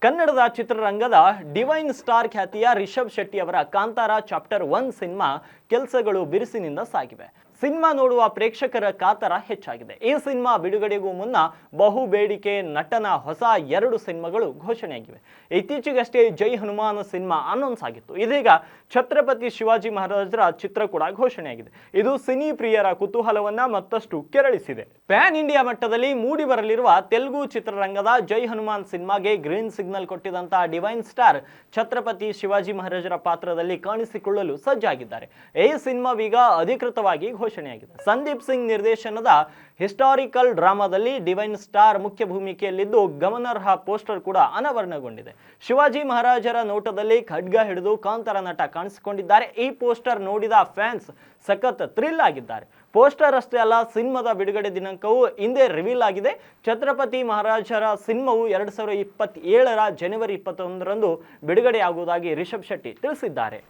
ಕನ್ನಡದ ಚಿತ್ರರಂಗದ divine star ಖ್ಯಾತಿಯ ರಿಷಬ್ ಶೆಟ್ಟಿ ಅವರ ಕಾಂತಾರ ಚಾಪ್ಟರ್ 1 ಸಿನಿಮಾ ಕೆಲಸಗಳು ಬಿರುಸಿನಿಂದ ಸಾಗಿವೆ. ಸಿನಿಮಾ ನೋಡುವ ಪ್ರೇಕ್ಷಕರ ಕಾತರ ಹೆಚ್ಚಾಗಿದೆ. ಈ ಸಿನಿಮಾ ಬಿಡುಗಡೆಗೂ ಮುನ್ನ ಬಹು ಬೇಡಿಕೆ ನಟನ ಹೊಸ 2 ಸಿನಿಮಾಗಳು ಘೋಷಣೆಯಾಗಿವೆ. ಇತ್ತೀಚೆಗಷ್ಟೇ ಜೈ ಹನುಮಾನ್ ಸಿನಿಮಾ ಅನೌನ್ಸ್ ಆಗಿತ್ತು. ಇದೀಗ ಛತ್ರಪತಿ ಶಿವಾಜಿ ಮಹಾರಾಜರ ಚಿತ್ರ ಕೂಡ ಘೋಷಣೆಯಾಗಿದೆ. ಇದು ಸಿನಿ ಪ್ರಿಯರ ಕುತೂಹಲವನ್ನ ಮತ್ತಷ್ಟು ಕೆರಳಿಸಿದೆ. ಪ್ಯಾನ್ ಇಂಡಿಯಾ ಮಟ್ಟದಲ್ಲಿ ಮೂಡಿ ಬರಲಿರುವ ತೆಲುಗು ಚಿತ್ರರಂಗದ ಜೈ ಹನುಮಾನ್ ಸಿನಿಮಾಗೆ ಗ್ರೀನ್ ಸಿಗ್ನಲ್ ಕೊಟ್ಟಿದಂತ ಡಿವೈನ್ ಸ್ಟಾರ್ ಛತ್ರಪತಿ ಶಿವಾಜಿ ಮಹಾರಾಜರ ಪಾತ್ರದಲ್ಲಿ ಕಾಣಿಸಿಕೊಳ್ಳಲು ಸಜ್ಜಾಗಿದ್ದಾರೆ. ಈ ಸಿನಿಮಾವೀಗ ಅಧಿಕೃತವಾಗಿ ಘೋಷಣೆಯಾಗಿದೆ. ಸಂದೀಪ್ ಸಿಂಗ್ ನಿರ್ದೇಶನದ ಹಿಸ್ಟಾರಿಕಲ್ ಡ್ರಾಮಾದಲ್ಲಿ ಡಿವೈನ್ ಸ್ಟಾರ್ ಮುಖ್ಯ ಭೂಮಿಕೆಯಲ್ಲಿದ್ದು ಗಮನಾರ್ಹ ಪೋಸ್ಟರ್ ಕೂಡ ಅನಾವರಣಗೊಂಡಿದೆ. ಶಿವಾಜಿ ಮಹಾರಾಜರ ನೋಟದಲ್ಲಿ ಖಡ್ಗ ಹಿಡಿದು ಕಾಂತಾರ ನಟ ಕಾಣಿಸಿಕೊಂಡಿದ್ದಾರೆ. ಈ ಪೋಸ್ಟರ್ ನೋಡಿದ ಫ್ಯಾನ್ಸ್ ಸಖತ್ ಥ್ರಿಲ್ ಆಗಿದ್ದಾರೆ. ಪೋಸ್ಟರ್ ಅಷ್ಟೇ ಅಲ್ಲ, ಸಿನಿಮಾದ ಬಿಡುಗಡೆ ದಿನಾಂಕವು ಇಂದೇ ರಿವೀಲ್ ಆಗಿದೆ. ಛತ್ರಪತಿ ಮಹಾರಾಜರ ಸಿನಿಮಾವು 2027ರ ಜನವರಿ 21ರಂದು ಬಿಡುಗಡೆಯಾಗುವುದಾಗಿ ರಿಷಬ್ ಶೆಟ್ಟಿ ತಿಳಿಸಿದ್ದಾರೆ.